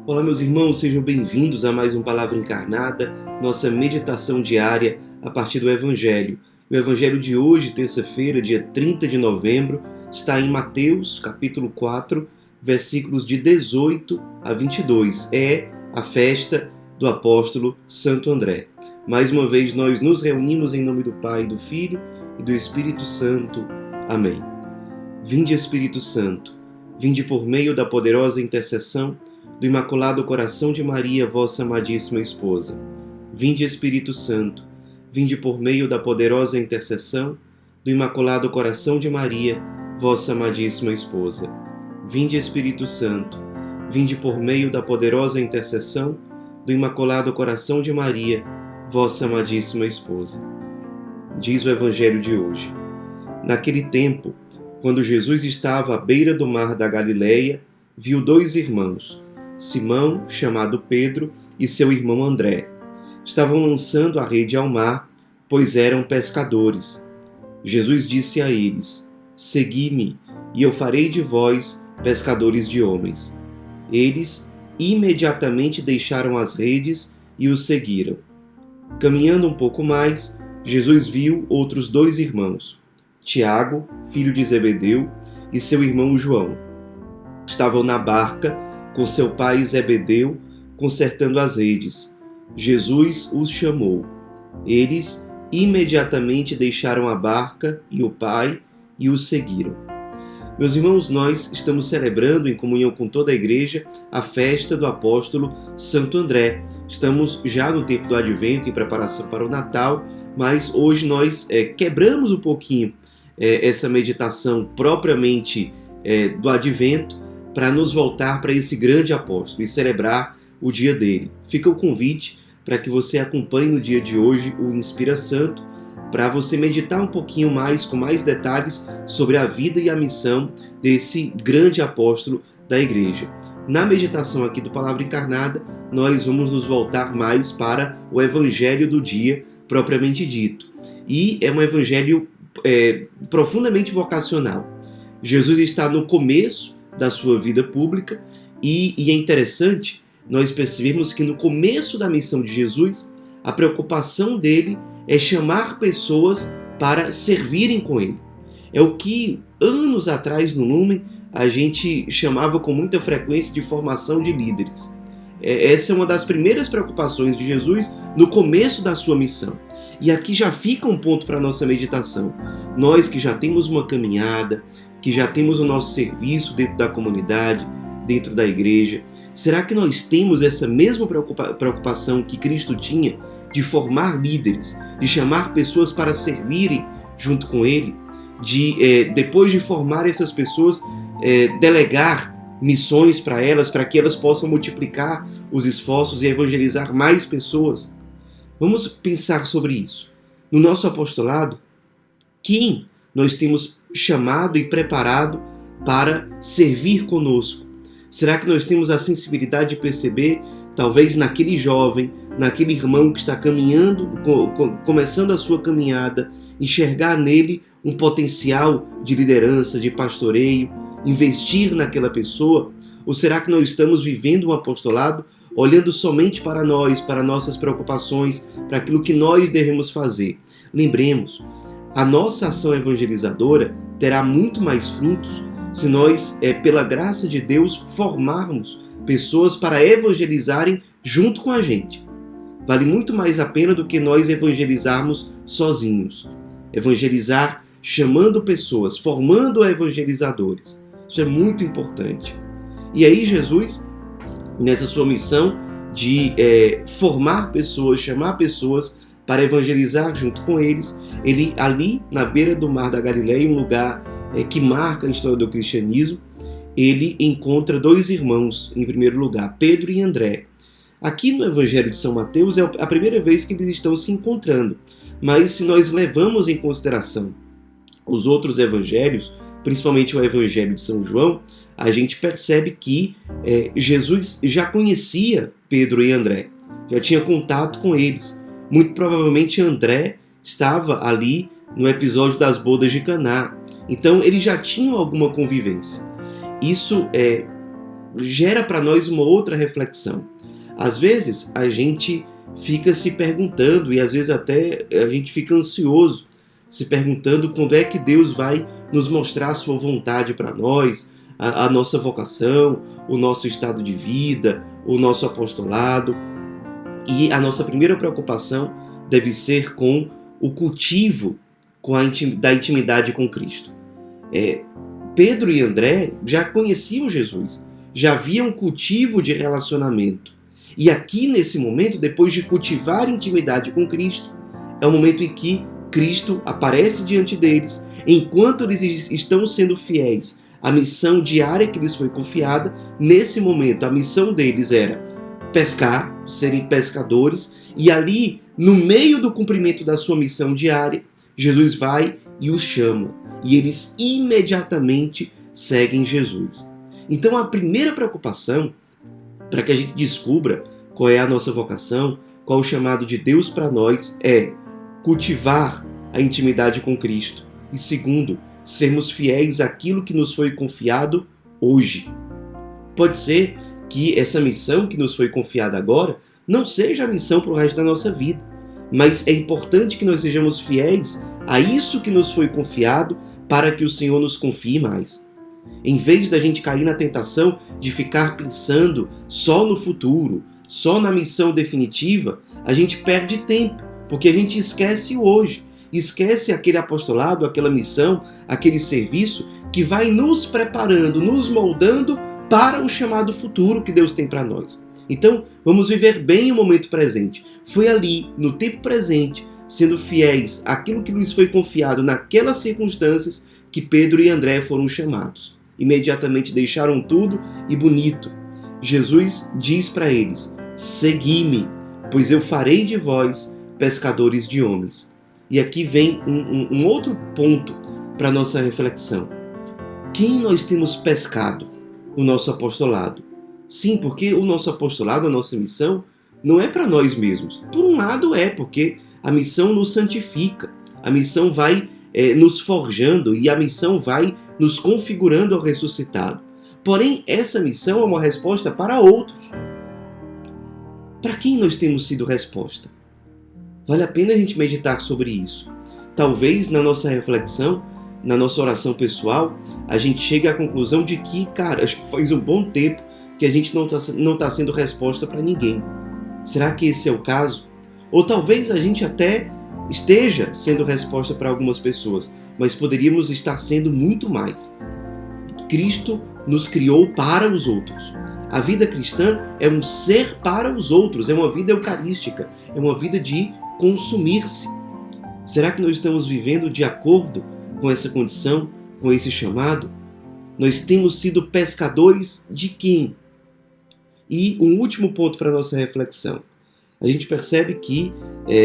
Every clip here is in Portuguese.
Olá, meus irmãos, sejam bem-vindos a mais um Palavra Encarnada, nossa meditação diária a partir do Evangelho. O Evangelho de hoje, terça-feira, dia 30 de novembro, está em Mateus, capítulo 4, versículos de 18 a 22. É a festa do apóstolo Santo André. Mais uma vez, nós nos reunimos em nome do Pai, do Filho e do Espírito Santo. Amém. Vinde, Espírito Santo, vinde por meio da poderosa intercessão do Imaculado Coração de Maria, vossa amadíssima esposa. Vinde, Espírito Santo, vinde por meio da poderosa intercessão do Imaculado Coração de Maria, vossa amadíssima esposa. Vinde, Espírito Santo, vinde por meio da poderosa intercessão do Imaculado Coração de Maria, vossa amadíssima esposa. Diz o Evangelho de hoje. Naquele tempo, quando Jesus estava à beira do mar da Galileia, viu dois irmãos, Simão, chamado Pedro, e seu irmão André. Estavam lançando a rede ao mar, pois eram pescadores. Jesus disse a eles: Segui-me, e eu farei de vós pescadores de homens. Eles imediatamente deixaram as redes e os seguiram. Caminhando um pouco mais, Jesus viu outros dois irmãos, Tiago, filho de Zebedeu, e seu irmão João. Estavam na barca com seu pai Zebedeu, consertando as redes. Jesus os chamou. Eles imediatamente deixaram a barca e o pai e os seguiram. Meus irmãos, nós estamos celebrando, em comunhão com toda a igreja, a festa do apóstolo Santo André. Estamos já no tempo do Advento, em preparação para o Natal, mas hoje nós quebramos um pouquinho essa meditação propriamente do Advento, para nos voltar para esse grande apóstolo e celebrar o dia dele. Fica o convite para que você acompanhe no dia de hoje o Inspira Santo, para você meditar um pouquinho mais, com mais detalhes, sobre a vida e a missão desse grande apóstolo da igreja. Na meditação aqui do Palavra Encarnada, nós vamos nos voltar mais para o Evangelho do dia, propriamente dito. E é um Evangelho profundamente vocacional. Jesus está no começo da sua vida pública e é interessante nós percebermos que no começo da missão de Jesus, a preocupação dele é chamar pessoas para servirem com ele. É o que anos atrás no Lumen a gente chamava com muita frequência de formação de líderes. Essa é uma das primeiras preocupações de Jesus no começo da sua missão. E aqui já fica um ponto para a nossa meditação. Nós que já temos uma caminhada, que já temos o nosso serviço dentro da comunidade, dentro da igreja, será que nós temos essa mesma preocupação que Cristo tinha de formar líderes, de chamar pessoas para servirem junto com Ele, de, depois de formar essas pessoas, delegar missões para elas, para que elas possam multiplicar os esforços e evangelizar mais pessoas? Vamos pensar sobre isso. No nosso apostolado, quem nós temos chamado e preparado para servir conosco? Será que nós temos a sensibilidade de perceber, talvez naquele jovem, naquele irmão que está caminhando, começando a sua caminhada, enxergar nele um potencial de liderança, de pastoreio, investir naquela pessoa? Ou será que nós estamos vivendo um apostolado olhando somente para nós, para nossas preocupações, para aquilo que nós devemos fazer? Lembremos, a nossa ação evangelizadora terá muito mais frutos se nós, pela graça de Deus, formarmos pessoas para evangelizarem junto com a gente. Vale muito mais a pena do que nós evangelizarmos sozinhos. Evangelizar chamando pessoas, formando evangelizadores. Isso é muito importante. E aí Jesus, nessa sua missão de formar pessoas, chamar pessoas para evangelizar junto com eles, ele ali na beira do mar da Galileia, um lugar que marca a história do cristianismo, ele encontra dois irmãos, em primeiro lugar, Pedro e André. Aqui no Evangelho de São Mateus é a primeira vez que eles estão se encontrando, mas se nós levamos em consideração os outros evangelhos, principalmente o Evangelho de São João, a gente percebe que Jesus já conhecia Pedro e André, já tinha contato com eles. Muito provavelmente André estava ali no episódio das bodas de Caná. Então eles já tinham alguma convivência. Isso gera para nós uma outra reflexão. Às vezes a gente fica se perguntando, e às vezes até a gente fica ansioso, se perguntando quando é que Deus vai nos mostrar a sua vontade para nós, a nossa vocação, o nosso estado de vida, o nosso apostolado. E a nossa primeira preocupação deve ser com o cultivo da intimidade com Cristo. Pedro e André já conheciam Jesus, já haviam um cultivo de relacionamento. E aqui nesse momento, depois de cultivar intimidade com Cristo, é o momento em que Cristo aparece diante deles, enquanto eles estão sendo fiéis à missão diária que lhes foi confiada. Nesse momento, a missão deles era pescar, serem pescadores, e ali, no meio do cumprimento da sua missão diária, Jesus vai e os chama, e eles imediatamente seguem Jesus. Então a primeira preocupação, para que a gente descubra qual é a nossa vocação, qual é o chamado de Deus para nós, é cultivar a intimidade com Cristo. E segundo, sermos fiéis àquilo que nos foi confiado hoje. Pode ser que essa missão que nos foi confiada agora não seja a missão para o resto da nossa vida, mas é importante que nós sejamos fiéis a isso que nos foi confiado para que o Senhor nos confie mais. Em vez da gente cair na tentação de ficar pensando só no futuro, só na missão definitiva, a gente perde tempo, porque a gente esquece o hoje, esquece aquele apostolado, aquela missão, aquele serviço que vai nos preparando, nos moldando para o chamado futuro que Deus tem para nós. Então, vamos viver bem o momento presente. Foi ali, no tempo presente, sendo fiéis àquilo que lhes foi confiado naquelas circunstâncias, que Pedro e André foram chamados. Imediatamente deixaram tudo e bonito. Jesus diz para eles: segui-me, pois eu farei de vós pescadores de homens. E aqui vem um outro ponto para a nossa reflexão. Quem nós temos pescado? O nosso apostolado. Sim, porque o nosso apostolado, a nossa missão, não é para nós mesmos. Por um lado é, porque a missão nos santifica, a missão vai nos forjando e a missão vai nos configurando ao ressuscitado. Porém, essa missão é uma resposta para outros. Para quem nós temos sido resposta? Vale a pena a gente meditar sobre isso. Talvez na nossa reflexão, na nossa oração pessoal, a gente chegue à conclusão de que, cara, acho que faz um bom tempo que a gente não está sendo resposta para ninguém. Será que esse é o caso? Ou talvez a gente até esteja sendo resposta para algumas pessoas, mas poderíamos estar sendo muito mais. Cristo nos criou para os outros. A vida cristã é um ser para os outros, é uma vida eucarística, é uma vida de consumir-se. Será que nós estamos vivendo de acordo com essa condição, com esse chamado? Nós temos sido pescadores de quem? E um último ponto para a nossa reflexão. A gente percebe que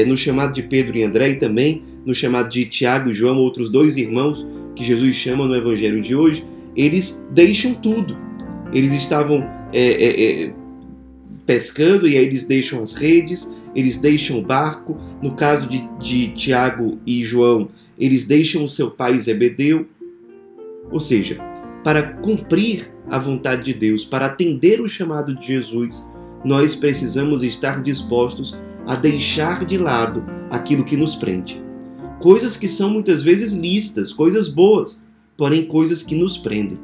no chamado de Pedro e André e também no chamado de Tiago e João, outros dois irmãos que Jesus chama no Evangelho de hoje, eles deixam tudo. Eles estavam pescando e aí eles deixam as redes, eles deixam o barco. No caso de Tiago e João, eles deixam o seu pai Zebedeu. Ou seja, para cumprir a vontade de Deus, para atender o chamado de Jesus, nós precisamos estar dispostos a deixar de lado aquilo que nos prende. Coisas que são muitas vezes lícitas, coisas boas, porém coisas que nos prendem.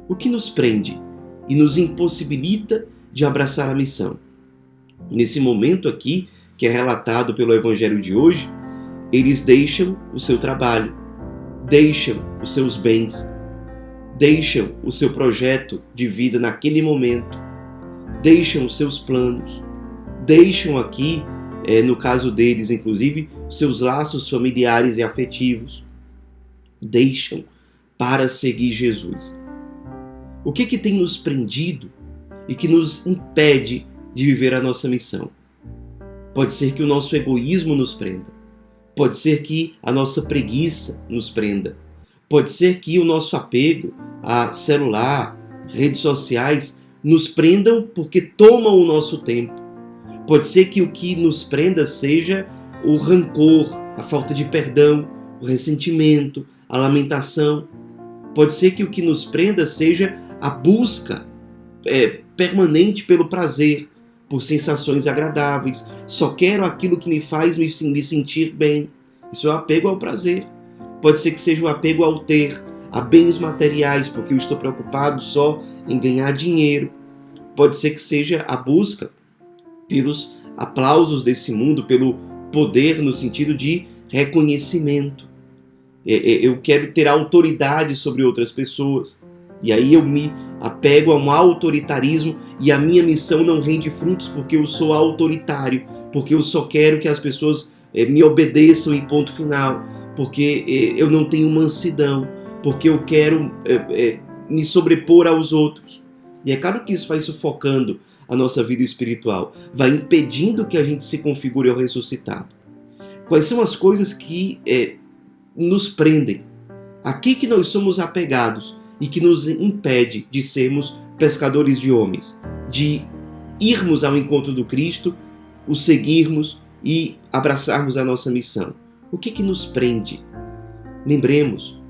O que nos prende e nos impossibilita de abraçar a missão? Nesse momento aqui, que é relatado pelo Evangelho de hoje, eles deixam o seu trabalho, deixam os seus bens, deixam o seu projeto de vida naquele momento, deixam os seus planos, deixam aqui, no caso deles, inclusive, seus laços familiares e afetivos, deixam para seguir Jesus. O que tem nos prendido e que nos impede de viver a nossa missão? Pode ser que o nosso egoísmo nos prenda, pode ser que a nossa preguiça nos prenda, pode ser que o nosso apego a celular, redes sociais, nos prendam porque tomam o nosso tempo. Pode ser que o que nos prenda seja o rancor, a falta de perdão, o ressentimento, a lamentação. Pode ser que o que nos prenda seja a busca permanente pelo prazer, por sensações agradáveis. Só quero aquilo que me faz me sentir bem. Isso é o apego ao prazer. Pode ser que seja o apego ao ter, a bens materiais, porque eu estou preocupado só em ganhar dinheiro. Pode ser que seja a busca pelos aplausos desse mundo, pelo poder no sentido de reconhecimento. Eu quero ter autoridade sobre outras pessoas. E aí eu me apego a um autoritarismo e a minha missão não rende frutos porque eu sou autoritário, porque eu só quero que as pessoas me obedeçam em ponto final, porque eu não tenho mansidão, porque eu quero me sobrepor aos outros. E é claro que isso vai sufocando a nossa vida espiritual, vai impedindo que a gente se configure ao ressuscitado. Quais são as coisas que nos prendem? A que nós somos apegados e que nos impede de sermos pescadores de homens, de irmos ao encontro do Cristo, o seguirmos e abraçarmos a nossa missão? O que nos prende? Lembremos,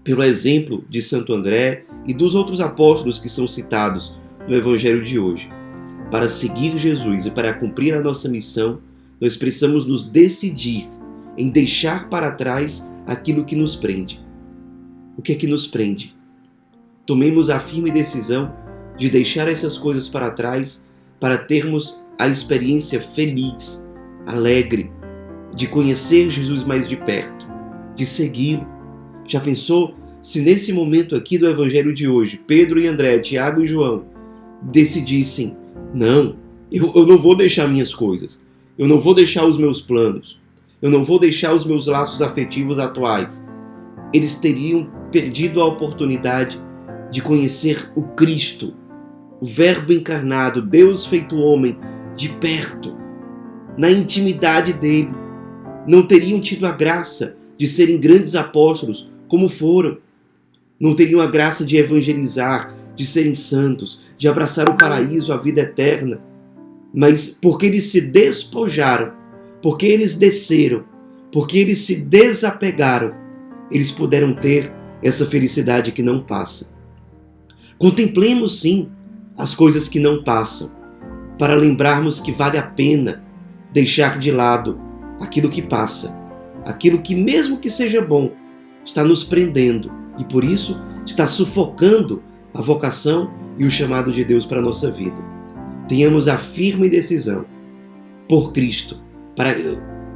pelo exemplo de Santo André e dos outros apóstolos que são citados no Evangelho de hoje, para seguir Jesus e para cumprir a nossa missão, nós precisamos nos decidir em deixar para trás aquilo que nos prende. O que é que nos prende? Tomemos a firme decisão de deixar essas coisas para trás para termos a experiência feliz, alegre, de conhecer Jesus mais de perto, de segui-lo. Já pensou se nesse momento aqui do Evangelho de hoje, Pedro e André, Tiago e João decidissem: não, eu não vou deixar minhas coisas, eu não vou deixar os meus planos, eu não vou deixar os meus laços afetivos atuais. Eles teriam perdido a oportunidade de conhecer o Cristo, o Verbo encarnado, Deus feito homem, de perto, na intimidade dele. Não teriam tido a graça de serem grandes apóstolos como foram. Não teriam a graça de evangelizar, de serem santos, de abraçar o paraíso, a vida eterna. Mas porque eles se despojaram, porque eles desceram, porque eles se desapegaram, eles puderam ter essa felicidade que não passa. Contemplemos sim as coisas que não passam, para lembrarmos que vale a pena deixar de lado aquilo que passa, aquilo que, mesmo que seja bom, está nos prendendo e por isso está sufocando a vocação e o chamado de Deus para a nossa vida. Tenhamos a firme decisão por Cristo, para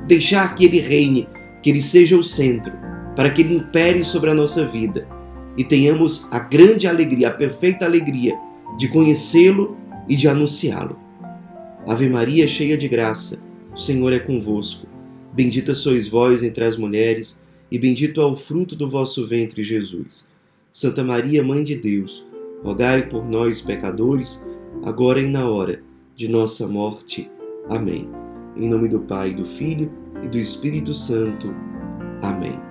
deixar que Ele reine, que Ele seja o centro, para que Ele impere sobre a nossa vida e tenhamos a grande alegria, a perfeita alegria de conhecê-lo e de anunciá-lo. Ave Maria, cheia de graça, o Senhor é convosco. Bendita sois vós entre as mulheres e bendito é o fruto do vosso ventre, Jesus. Santa Maria, Mãe de Deus, rogai por nós, pecadores, agora e na hora de nossa morte. Amém. Em nome do Pai, do Filho e do Espírito Santo. Amém.